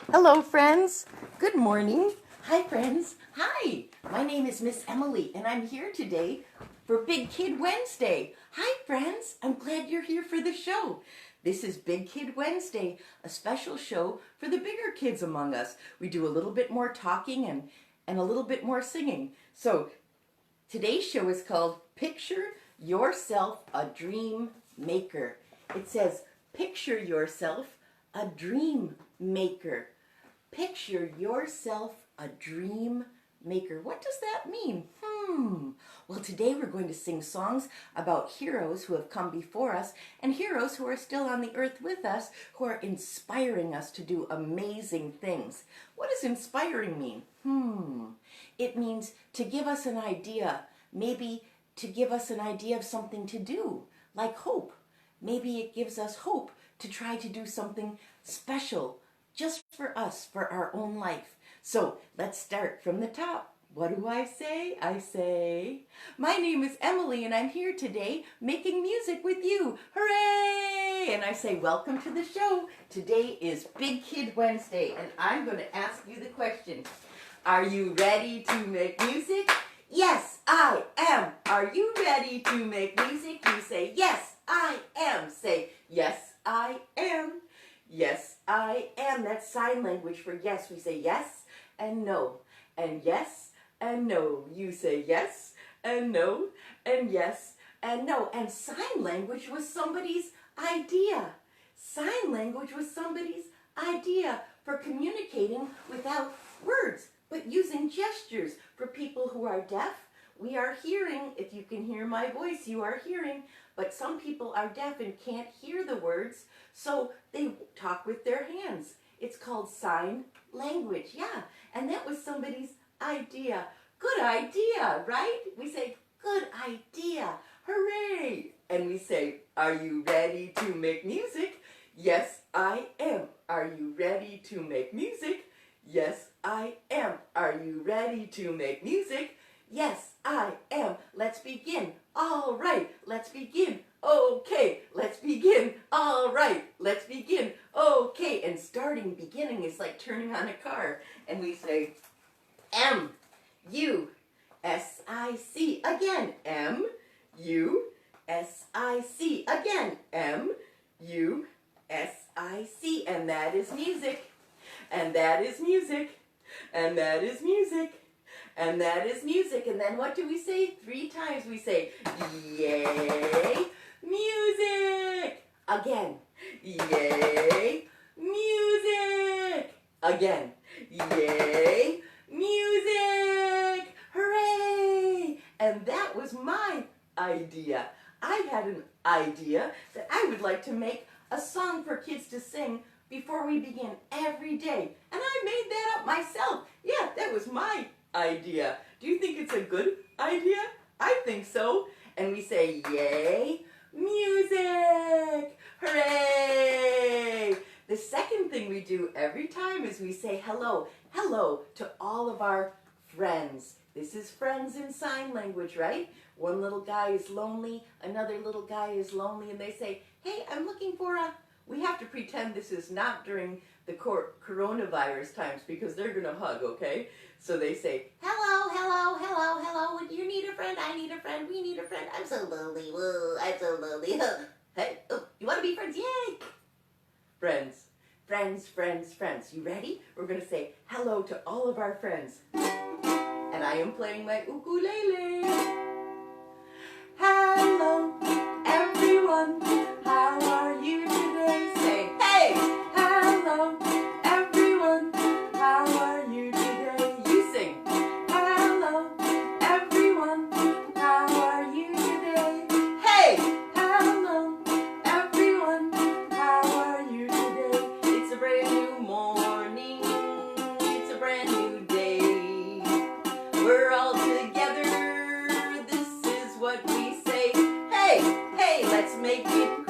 Hello, friends. Good morning. Hi, friends. Hi. My name is Miss Emily, and I'm here today for Big Kid Wednesday. Hi, friends. I'm glad you're here for the show. This is Big Kid Wednesday, a special show for the bigger kids among us. We do a little bit more talking and a little bit more singing. So today's show is called Picture Yourself a Dream Maker. It says, picture yourself a dream maker. Picture yourself a dream maker. What does that mean? Well, today we're going to sing songs about heroes who have come before us and heroes who are still on the earth with us, who are inspiring us to do amazing things. What does inspiring mean? It means to give us an idea, maybe to give us an idea of something to do, like hope. Maybe it gives us hope to try to do something special just for us, for our own life. So let's start from the top. What do I say? I say, my name is Emily and I'm here today making music with you. Hooray! And I say, welcome to the show. Today is Big Kid Wednesday and I'm going to ask you the question. Are you ready to make music? Yes, I am. Are you ready to make music? You say, yes, I am. Say, yes, I am. Yes, I am. That's sign language for yes. We say yes and no. And yes and no. You say yes and no. And yes and no. And sign language was somebody's idea. Sign language was somebody's idea for communicating without words, but using gestures. For people who are deaf, we are hearing. If you can hear my voice, you are hearing. But some people are deaf and can't hear the words, so they talk with their hands. It's called sign language, yeah. And that was somebody's idea. Good idea, right? We say, good idea, hooray. And we say, are you ready to make music? Yes, I am. Are you ready to make music? Yes, I am. Are you ready to make music? Yes, I am. Let's begin. All right, let's begin. Okay, let's begin. All right, let's begin. Okay, and beginning is like turning on a car. And we say M-U-S-I-C. Again, M-U-S-I-C. Again, M-U-S-I-C. And that is music. And that is music. And that is music. And that is music. And then what do we say? 3 times we say, yay, music. Again, yay, music. Again, yay, music. Hooray. And that was my idea. I had an idea that I would like to make a song for kids to sing before we begin every day. And I made that up myself. Yeah, that was my idea. Do you think it's a good idea? I think so. And we say, yay, music, hooray. The second thing we do every time is we say hello. Hello to all of our friends. This is friends in sign language, right? One little guy is lonely, another little guy is lonely, and they say, hey, I'm looking for a... We have to pretend this is not during the coronavirus times because they're going to hug, okay? So they say, hello, hello, hello, hello. Do you need a friend? I need a friend. We need a friend. I'm so lonely. Whoa, I'm so lonely. Hey, oh, you want to be friends? Yay! Friends, friends, friends, friends. You ready? We're going to say hello to all of our friends. And I am playing my ukulele. Hello, everyone. How are you today? Say, hey! Hello, everyone. How are you today? You sing. Hello, everyone. How are you today? Hey! Hello, everyone. How are you today? It's a brand new morning. It's a brand new day. We're all together. This is what we say. Hey, hey, let's make it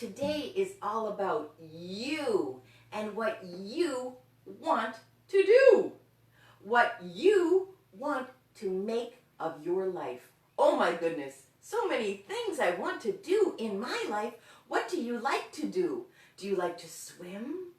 today is all about you and what you want to do. What you want to make of your life. Oh my goodness, so many things I want to do in my life. What do you like to do? Do you like to swim?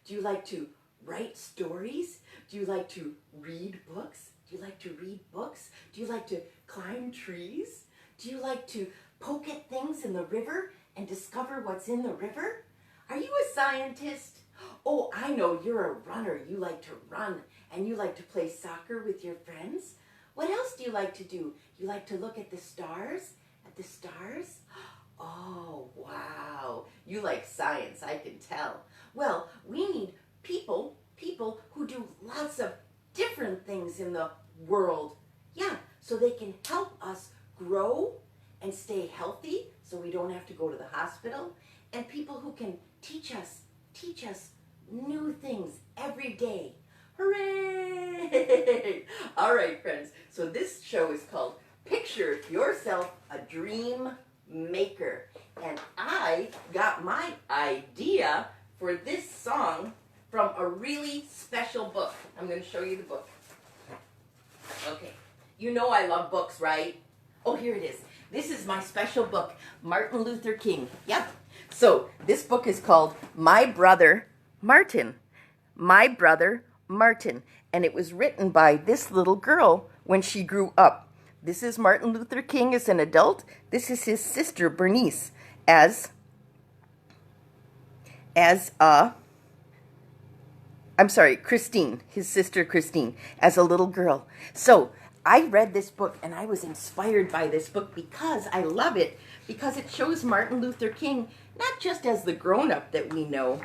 Do you like to write stories? Do you like to read books? Do you like to read books? Do you like to climb trees? Do you like to poke at things in the river and discover what's in the river? Are you a scientist? Oh, I know, you're a runner. You like to run and you like to play soccer with your friends. What else do you like to do? You like to look at the stars? At the stars? Oh, wow. You like science, I can tell. Well, we need people who do lots of different things in the world. Yeah, so they can help us grow and stay healthy so we don't have to go to the hospital. And people who can teach us new things every day. Hooray! All right, friends. So this show is called Picture Yourself a Dream Maker. And I got my idea for this song from a really special book. I'm going to show you the book. Okay. You know I love books, right? Oh, here it is. This is my special book, Martin Luther King. Yep. So this book is called My Brother Martin. My Brother Martin. And it was written by this little girl when she grew up. This is Martin Luther King as an adult. This is his sister, Bernice, Christine, his sister Christine, as a little girl. So I read this book and I was inspired by this book because I love it, because it shows Martin Luther King not just as the grown-up that we know,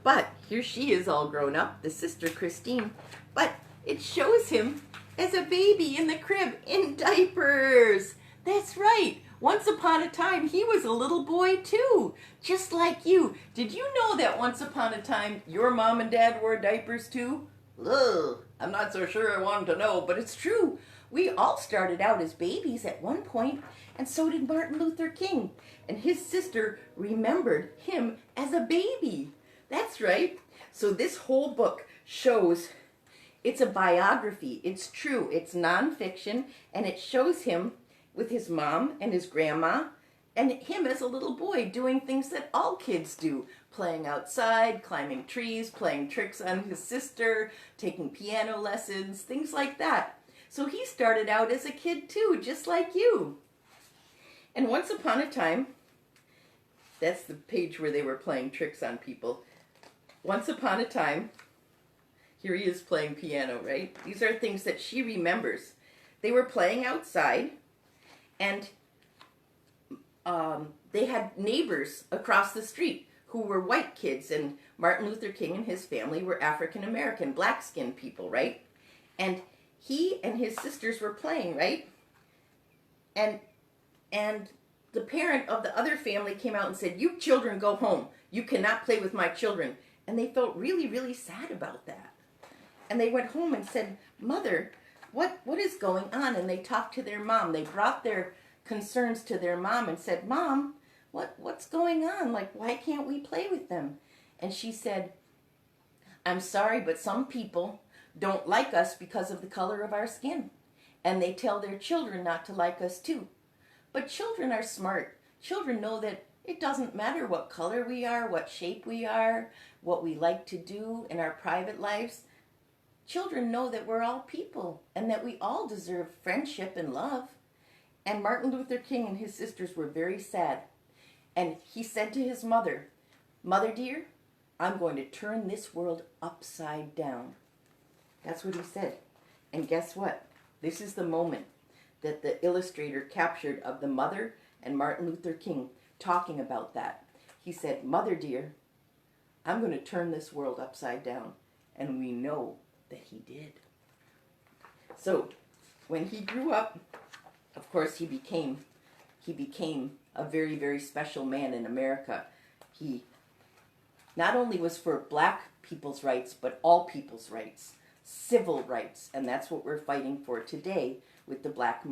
but here she is all grown up, the sister Christine, but it shows him as a baby in the crib in diapers. That's right. Once upon a time, he was a little boy too, just like you. Did you know that once upon a time, your mom and dad wore diapers too? Ugh, I'm not so sure I wanted to know, but it's true. We all started out as babies at one point, and so did Martin Luther King. And his sister remembered him as a baby. That's right. So this whole book shows, it's a biography. It's true. It's nonfiction, and it shows him with his mom and his grandma, and him as a little boy doing things that all kids do. Playing outside, climbing trees, playing tricks on his sister, taking piano lessons, things like that. So he started out as a kid too, just like you. And once upon a time, that's the page where they were playing tricks on people. Once upon a time, here he is playing piano, right? These are things that she remembers. They were playing outside, and they had neighbors across the street who were white kids, and Martin Luther King and his family were African American, black-skinned people, right? And he and his sisters were playing, right? And the parent of the other family came out and said, "You children go home. You cannot play with my children." And they felt really, really sad about that. And they went home and said, "Mother, what is going on?" And they talked to their mom. They brought their concerns to their mom and said, "Mom, what's going on? Like, why can't we play with them?" And she said, "I'm sorry, but some people don't like us because of the color of our skin. And they tell their children not to like us too. But children are smart. Children know that it doesn't matter what color we are, what shape we are, what we like to do in our private lives. Children know that we're all people and that we all deserve friendship and love." And Martin Luther King and his sisters were very sad. And he said to his mother, "Mother dear, I'm going to turn this world upside down." That's what he said. And guess what? This is the moment that the illustrator captured of the mother and Martin Luther King talking about that. He said, "Mother dear, I'm going to turn this world upside down." And we know that he did. So when he grew up, of course, he became a very, very special man in America. He not only was for black people's rights, but all people's rights, civil rights. And that's what we're fighting for today with the Black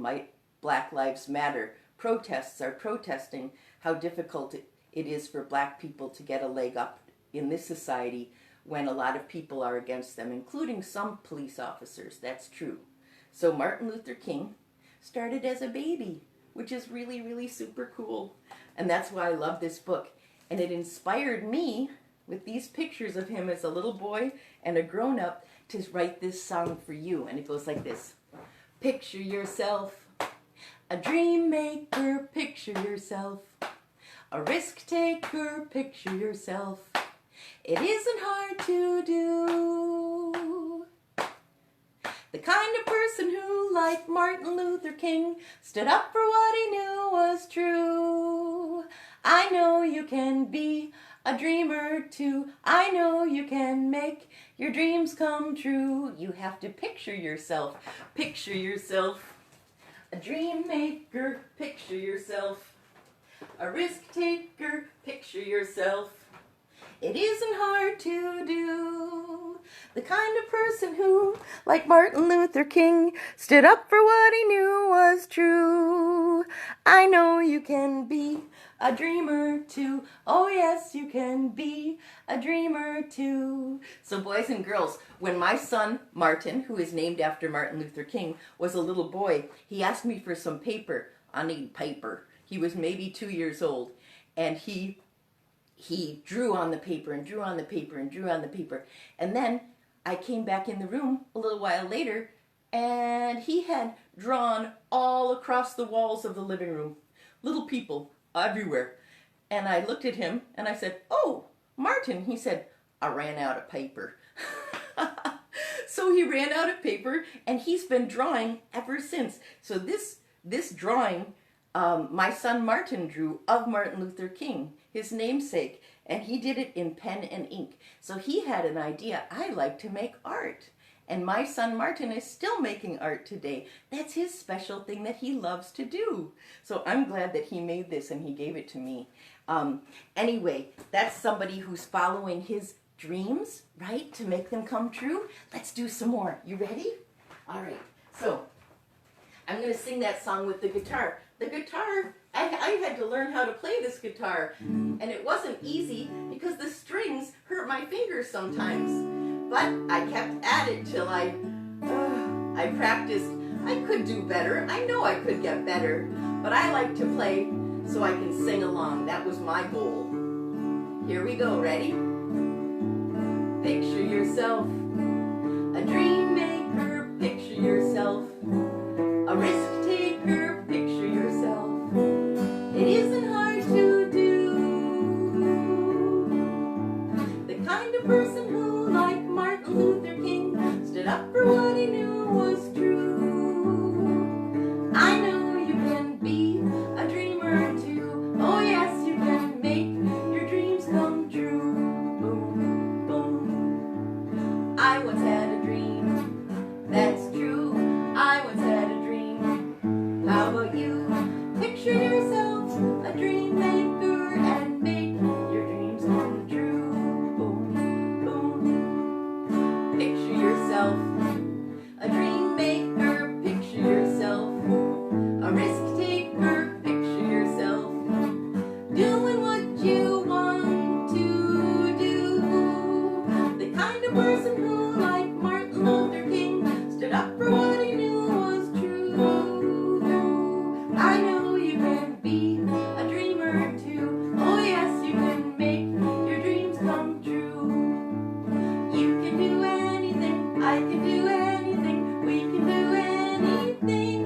Lives Matter protests, are protesting how difficult it is for black people to get a leg up in this society when a lot of people are against them, including some police officers. That's true. So Martin Luther King started as a baby, which is really, really super cool. And that's why I love this book. And it inspired me with these pictures of him as a little boy and a grown-up to write this song for you. And it goes like this. Picture yourself a dream maker, picture yourself a risk taker, picture yourself. It isn't hard to do. The kind of person who, like Martin Luther King, stood up for what he knew was true. I know you can be a dreamer too. I know you can make your dreams come true. You have to picture yourself. Picture yourself a dream maker. Picture yourself a risk taker. Picture yourself. It isn't hard to do. The kind of person who, like Martin Luther King, stood up for what he knew was true. I know you can be a dreamer too. Oh yes, you can be a dreamer too. So boys and girls, when my son Martin, who is named after Martin Luther King, was a little boy, he asked me for some paper. I need paper. He was maybe 2 years old, and he drew on the paper and drew on the paper and drew on the paper. And then I came back in the room a little while later, and he had drawn all across the walls of the living room little people everywhere. And I looked at him and I said, "Oh, Martin." He said, "I ran out of paper." So he ran out of paper, and he's been drawing ever since. So this drawing, my son Martin drew of Martin Luther King, his namesake, and he did it in pen and ink. So he had an idea. I like to make art. And my son Martin is still making art today. That's his special thing that he loves to do. So I'm glad that he made this and he gave it to me. Anyway, that's somebody who's following his dreams, right, to make them come true. Let's do some more. You ready? All right. So I'm going to sing that song with the guitar. The guitar, I had to learn how to play this guitar, and it wasn't easy because the strings hurt my fingers sometimes. But I kept at it till I practiced. I could do better. I know I could get better, but I like to play so I can sing along. That was my goal. Here we go. Ready? Picture yourself a dream maker. Picture yourself a risk taker. Picture yourself. It isn't hard to do. The kind of person who, like Martin Luther King, stood up for what he knew was true. I know you can be a dreamer too. Oh yes, you can make your dreams come true. Boom, boom. I once had a dream. That's true. I once had a dream. How about you? Picture yourself a dream maker and make your dreams come true. Boom, boom. Picture yourself a dream maker. Picture yourself a risk taker. Picture yourself doing what you want to do. The kind of person who, like Martin Luther King, stood up for what he knew was true. I know you can be a dreamer too. Oh yes, you can make your dreams come true. You can do anything, I can do anything, we can do anything.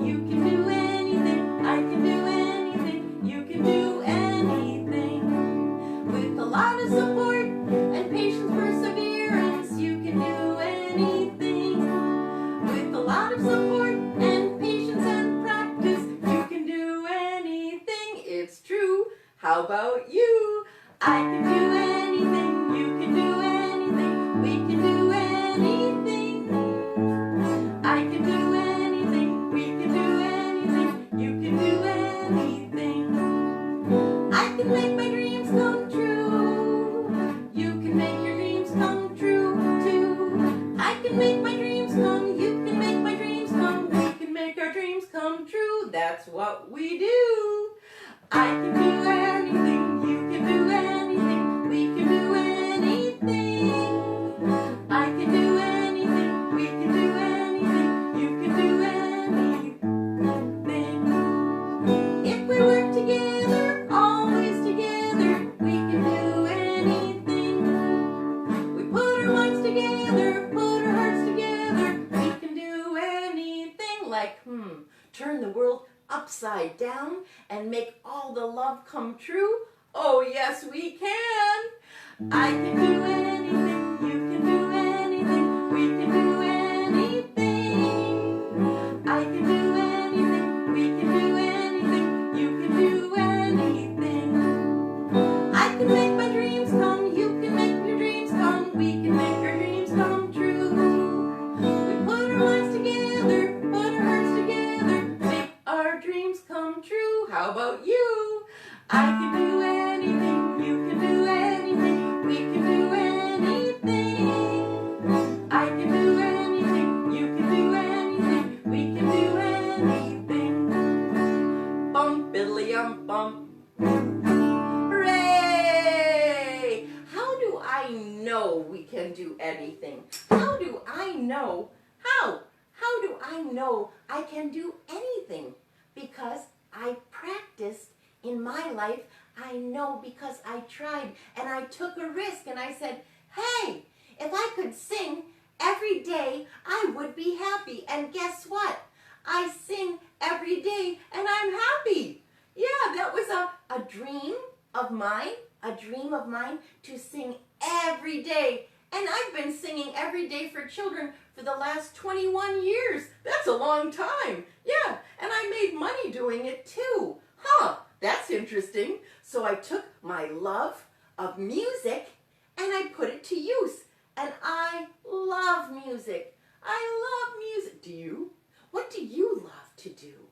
You can do anything, I can do anything, you can do anything. With a lot of support and patience, perseverance, you can do anything. With a lot of support and patience and practice, you can do anything. It's true. How about you? I can do anything, you can do anything, we can do anything. I can do anything, we can do anything, you can do anything. I can make my dreams come true. You can make your dreams come true too. I can make my dreams come, you can make my dreams come, we can make our dreams come true. That's what we do. I can do anything. upside down and make all the love come true? Oh, yes, we can. I can do anything, you can do anything, we can do anything. I can do anything, we can do anything, you can do anything. I can make my dreams come, you can make your dreams come, we can make our dreams come true. We put our minds together, put our hearts together, make our dreams come true. How about you? I can do anything, you can do anything, we can do anything. I can do anything, you can do anything, we can do anything. Bump, biddly-um, bump. Hooray! How do I know we can do anything? How do I know? How do I know I can do anything? Because I practiced in my life. I know because I tried and I took a risk and I said, hey, if I could sing every day, I would be happy. And guess what? I sing every day and I'm happy. Yeah, that was a dream of mine to sing every day. And I've been singing every day for children for the last 21 years. That's a long time. Yeah, and I made money doing it too. Huh, that's interesting. So I took my love of music and I put it to use. And I love music. I love music. Do you? What do you love to do?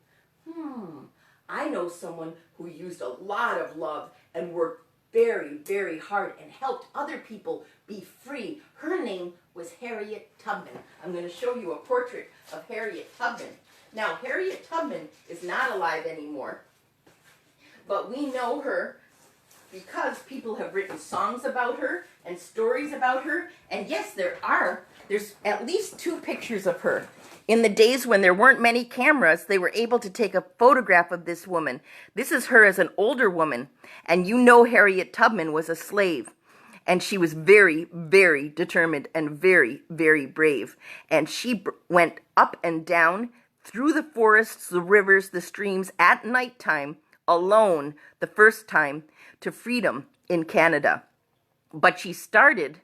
I know someone who used a lot of love and worked very, very hard and helped other people be free. Her name was Harriet Tubman. I'm going to show you a portrait of Harriet Tubman. Now, Harriet Tubman is not alive anymore, but we know her because people have written songs about her and stories about her. And yes, there's at least 2 pictures of her. In the days when there weren't many cameras, they were able to take a photograph of this woman. This is her as an older woman. And you know Harriet Tubman was a slave. And she was very, very determined and very, very brave. And she went up and down through the forests, the rivers, the streams at nighttime, alone, the first time, to freedom in Canada. But she started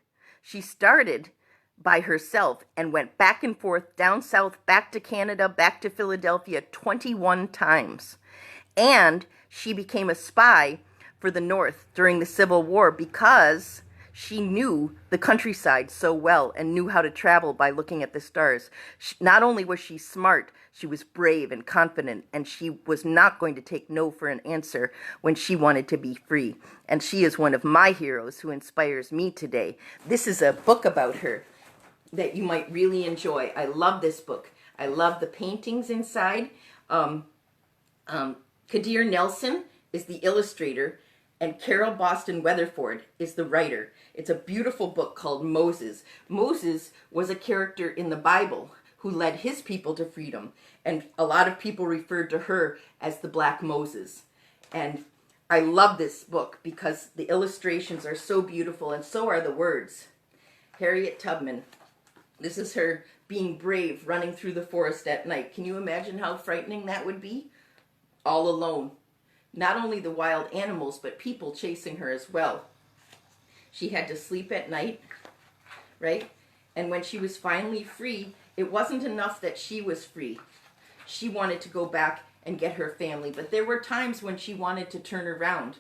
by herself and went back and forth, down south, back to Canada, back to Philadelphia 21 times. And she became a spy for the North during the Civil War because she knew the countryside so well and knew how to travel by looking at the stars. Not only was she smart, she was brave and confident, and she was not going to take no for an answer when she wanted to be free. And she is one of my heroes who inspires me today. This is a book about her that you might really enjoy. I love this book. I love the paintings inside. Kadir Nelson is the illustrator, and Carol Boston Weatherford is the writer. It's a beautiful book called Moses. Moses was a character in the Bible who led his people to freedom, and a lot of people referred to her as the Black Moses. And I love this book because the illustrations are so beautiful, and so are the words. Harriet Tubman. This is her being brave, running through the forest at night. Can you imagine how frightening that would be? All alone. Not only the wild animals, but people chasing her as well. She had to sleep at night, right? And when she was finally free, it wasn't enough that she was free. She wanted to go back and get her family. But there were times when she wanted to turn around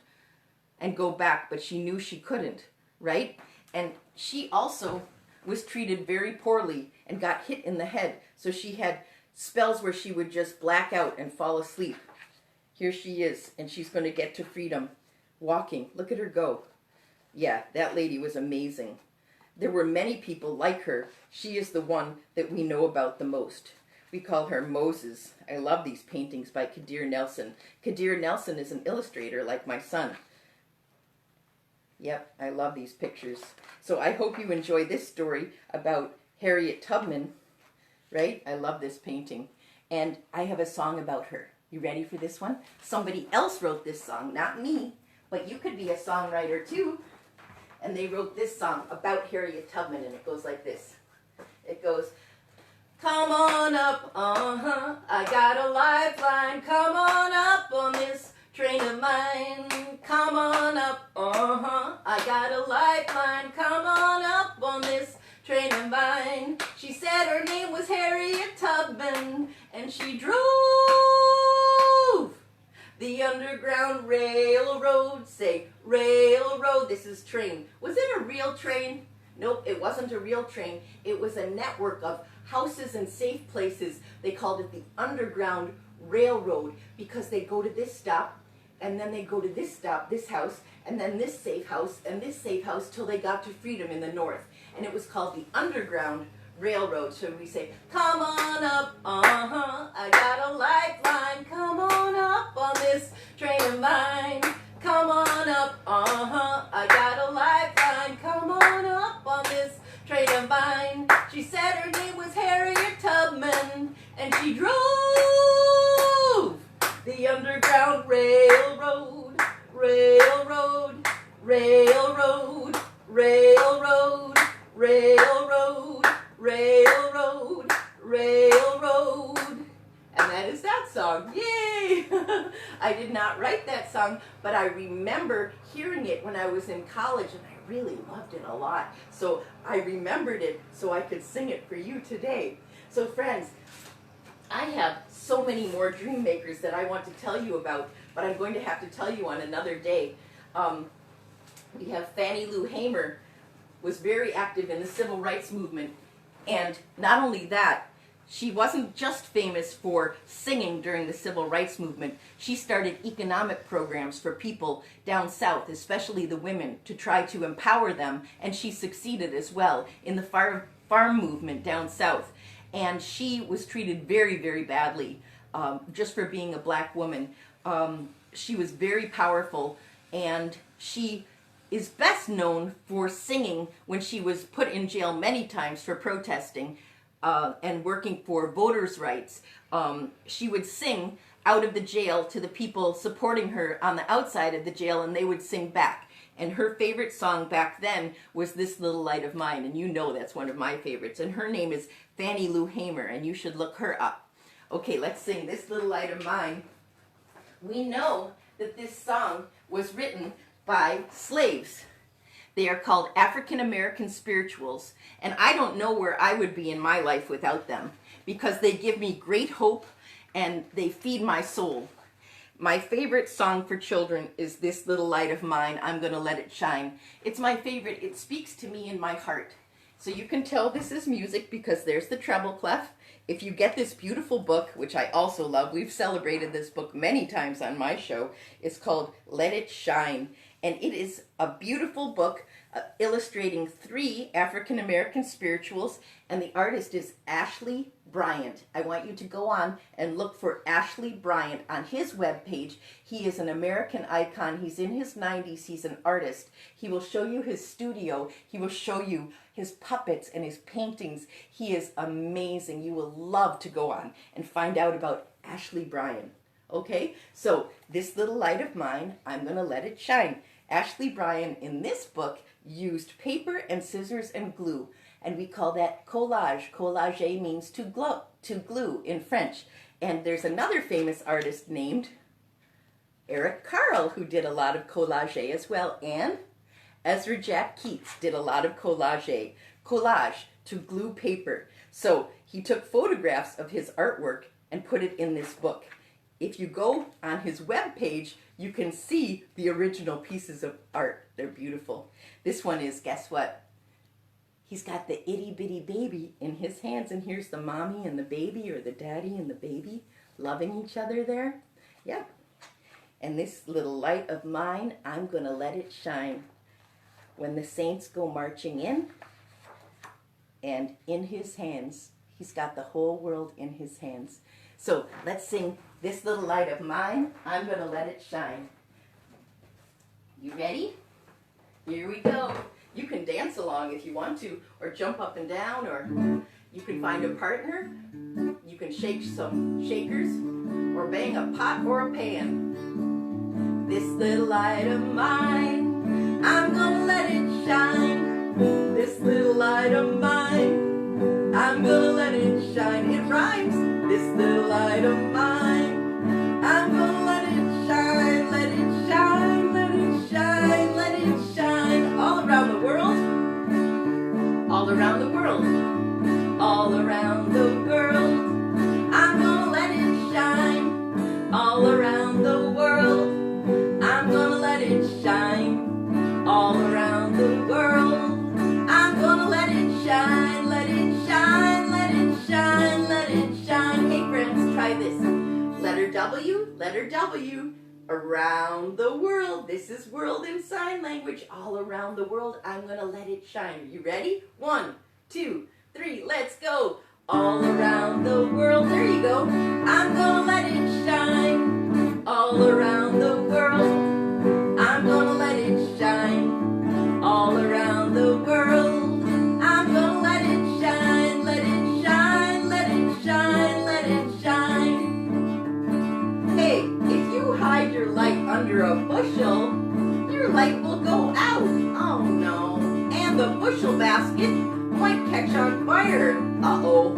and go back, but she knew she couldn't, right? And she also was treated very poorly and got hit in the head. So she had spells where she would just black out and fall asleep. Here she is, and she's going to get to freedom, walking. Look at her go. Yeah, that lady was amazing. There were many people like her. She is the one that we know about the most. We call her Moses. I love these paintings by Kadir Nelson. Kadir Nelson is an illustrator like my son. Yep, I love these pictures. So I hope you enjoy this story about Harriet Tubman, right? I love this painting. And I have a song about her. You ready for this one? Somebody else wrote this song, not me, but you could be a songwriter too. And they wrote this song about Harriet Tubman, and it goes like this. It goes, Come on up, I got a lifeline. Come on up on this train of mine. Come on up, I got a lifeline. Come on up on this train of mine. She said her name was Harriet Tubman, and she drove the Underground Railroad. Say, railroad. This is train. Was it a real train? Nope, it wasn't a real train. It was a network of houses and safe places. They called it the Underground Railroad because they go to this stop, and then they go to this stop, this house, and then this safe house, and this safe house, till they got to freedom in the north. And it was called the Underground Railroad. So we say, come on up, I got a lifeline. Come on up on this train of mine. Come on up, I got a lifeline. Come on up on this train of mine. She said her name was Harriet Tubman, and she drove the Underground Railroad, railroad, railroad, railroad, railroad, railroad, railroad. And that is that song. Yay! I did not write that song, but I remember hearing it when I was in college, and I really loved it a lot. So I remembered it so I could sing it for you today. So friends, I have so many more dream makers that I want to tell you about, but I'm going to have to tell you on another day. We have Fannie Lou Hamer, was very active in the civil rights movement, and not only that, she wasn't just famous for singing during the civil rights movement. She started economic programs for people down south, especially the women, to try to empower them, and she succeeded as well in the farm movement down south. And she was treated very, very badly just for being a black woman. She was very powerful, and she is best known for singing when she was put in jail many times for protesting and working for voters' rights. She would sing out of the jail to the people supporting her on the outside of the jail, and they would sing back. And her favorite song back then was This Little Light of Mine, and you know that's one of my favorites. And her name is Fannie Lou Hamer, and you should look her up. Okay, let's sing This Little Light of Mine. We know that this song was written by slaves. They are called African American spirituals, and I don't know where I would be in my life without them, because they give me great hope and they feed my soul. My favorite song for children is This Little Light of Mine, I'm Gonna Let It Shine. It's my favorite. It speaks to me in my heart. So you can tell this is music because there's the treble clef. If you get this beautiful book, which I also love, we've celebrated this book many times on my show, it's called Let It Shine. And it is a beautiful book illustrating 3 African American spirituals, and the artist is Ashley Bryant. I want you to go on and look for Ashley Bryant on his webpage. He is an American icon. He's in his 90s. He's an artist. He will show you his studio. He will show you his puppets and his paintings. He is amazing. You will love to go on and find out about Ashley Bryant. Okay, so This Little Light of Mine, I'm Gonna Let It Shine. Ashley Bryant in this book used paper and scissors and glue, and we call that collage. Collage means to glue in French. And there's another famous artist named Eric Carle who did a lot of collage as well, and Ezra Jack Keats did a lot of collage, to glue paper. So he took photographs of his artwork and put it in this book. If you go on his webpage, you can see the original pieces of art. They're beautiful. This one is, guess what? He's got the itty bitty baby in his hands, and here's the mommy and the baby, or the daddy and the baby, loving each other there. Yep. And this little light of mine, I'm gonna let it shine. When the saints go marching in, and in his hands, he's got the whole world in his hands. So let's sing This Little Light of Mine, I'm Gonna Let It Shine. You ready? Here we go. You can dance along if you want to, or jump up and down, or you can find a partner. You can shake some shakers, or bang a pot or a pan. This little light of mine, I'm gonna let it shine. This little light of mine, I'm gonna let it shine. Letter W. Around the world. This is world in sign language. All around the world. I'm going to let it shine. Are you ready? 1, 2, 3. Let's go. All around the world. There you go. I'm going to let it shine. All around the world. I'm going to let it shine. All around the world. I'm going to let it shine. Let it shine. Let it shine. Let it shine. Hey, if you hide your light under a bushel, your light will go out. Oh no. And the bushel basket might catch on fire. Uh-oh.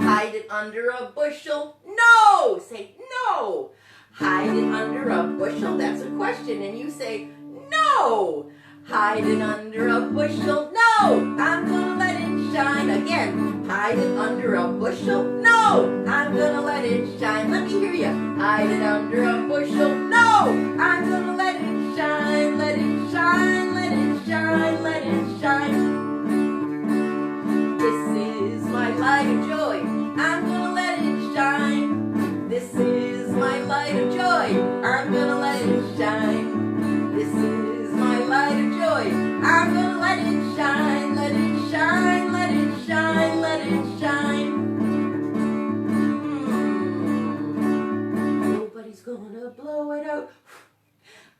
Hide it under a bushel. No! Say no. Hide it under a bushel. That's a question. And you say no. Hide it under a bushel. No. I'm going to let it shine. Again. Hide it under a bushel. No. I'm going to let it shine. Let me hear you. Hide it under a bushel. No. I'm going to let it shine. Let it shine. Let it shine. Let it shine. This is my light of joy. I'm going to let it shine. This is my light of joy. I'm going to let it shine. This is my light of joy. I'm going to let it shine. Let it shine. Let it shine. Let it shine. Nobody's going to blow it out.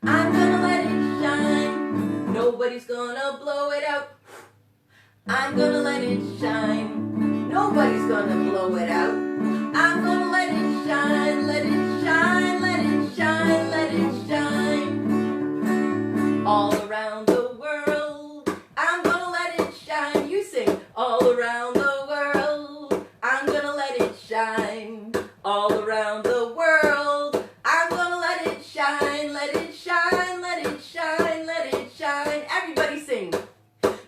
I'm going to let it shine. Nobody's going to blow it out. I'm going to let it shine. Nobody's going to blow it out. I'm going to let it shine. Let it shine. Let it shine. Let it shine. All around the world. I'm going to let it shine. You sing. All around the world. I'm going to let it shine. All around the world. I'm going to let it shine. Let it shine. Let it shine. Let it shine. Everybody sing.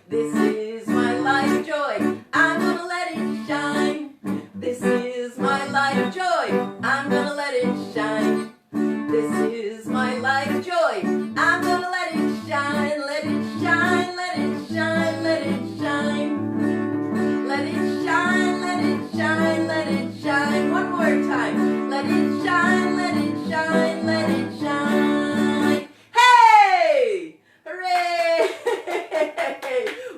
This is my light of joy. I'm going to let it shine. This is my light of joy. I'm going to let it shine. This is my light of joy. I'm going to let it shine. Let it shine. Let it shine. Let it shine. Let it shine. Let it shine. Let it shine. One more time. Let it shine. Let it shine. Let it shine. Hey! Hooray!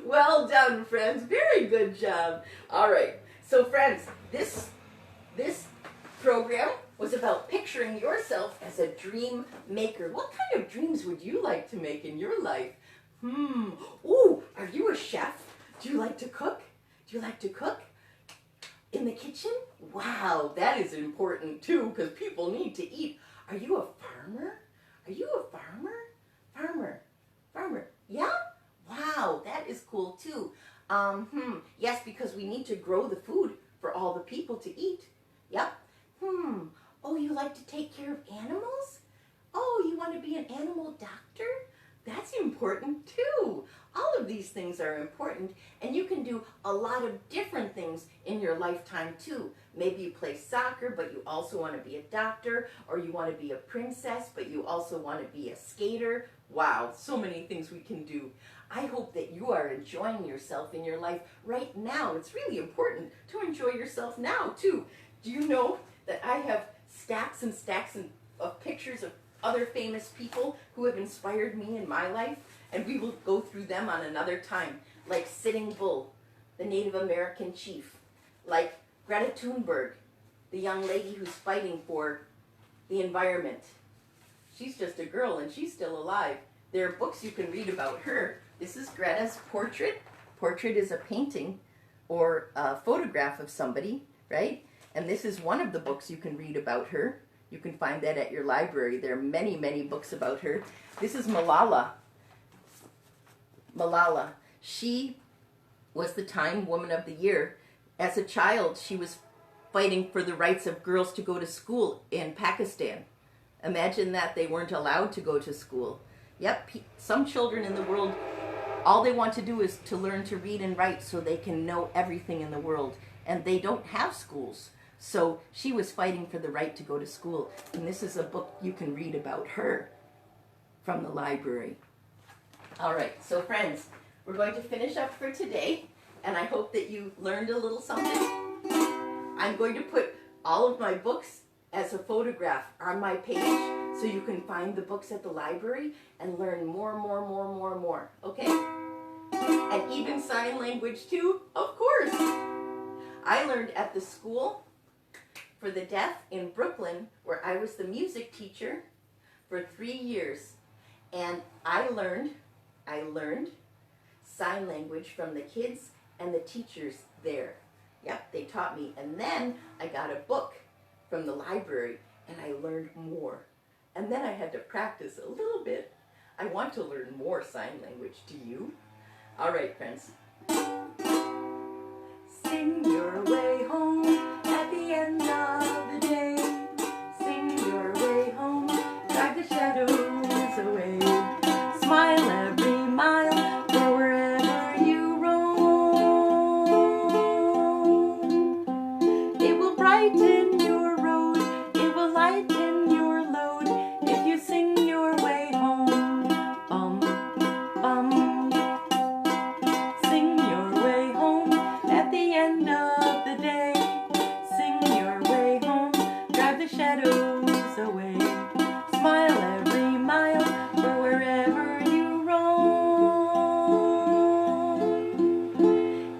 Well done, friends. Very good job. All right. So, friends, this program was about picturing yourself as a dream maker. What kind of dreams would you like to make in your life? Ooh, are you a chef? Do you like to cook? Do you like to cook in the kitchen? Wow, that is important too, because people need to eat. Are you a farmer? Are you a farmer? Farmer. Yeah? Wow, that is cool too. Yes, because we need to grow the food for all the people to eat. Yep. Oh, you like to take care of animals? Oh, you want to be an animal doctor? That's important too. All of these things are important, and you can do a lot of different things in your lifetime too. Maybe you play soccer, but you also want to be a doctor, or you want to be a princess, but you also want to be a skater. Wow, so many things we can do. I hope that you are enjoying yourself in your life right now. It's really important to enjoy yourself now too. Do you know that I have stacks and stacks of pictures of other famous people who have inspired me in my life? And we will go through them on another time, like Sitting Bull, the Native American chief, like Greta Thunberg, the young lady who's fighting for the environment. She's just a girl and she's still alive. There are books you can read about her. This is Greta's portrait. Portrait is a painting or a photograph of somebody, right? And this is one of the books you can read about her. You can find that at your library. There are many, many books about her. This is Malala. Malala. She was the Time Woman of the Year. As a child, she was fighting for the rights of girls to go to school in Pakistan. Imagine that they weren't allowed to go to school. Yep, some children in the world, all they want to do is to learn to read and write so they can know everything in the world. And they don't have schools. So she was fighting for the right to go to school. And this is a book you can read about her from the library. All right, so friends, we're going to finish up for today. And I hope that you learned a little something. I'm going to put all of my books as a photograph on my page so you can find the books at the library and learn more, okay? And even sign language too, of course. I learned at the school for the deaf in Brooklyn, where I was the music teacher for 3 years. And I learned sign language from the kids and the teachers there. Yep, they taught me. And then I got a book from the library and I learned more. And then I had to practice a little bit. I want to learn more sign language. Do you? All right, friends. Sing your way home at the end of the day. Sing your way home, drive the shadows away. Smile every mile for wherever you roam. It will brighten your road, it will lighten your load if you sing your way home. Sing your way home at the end of the day. Sing your way home, drive the shadows away. Smile every mile for wherever you roam.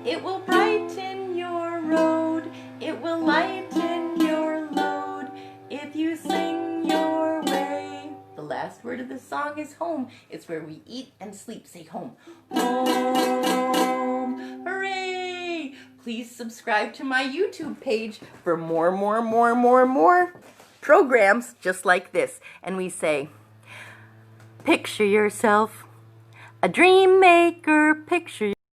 It will brighten your road, it will lighten your load if you sing your way. The last word of the song is home. It's where we eat and sleep. Say home. Home. Hooray! Please subscribe to my YouTube page for more programs just like this. And we say, picture yourself a dream maker, picture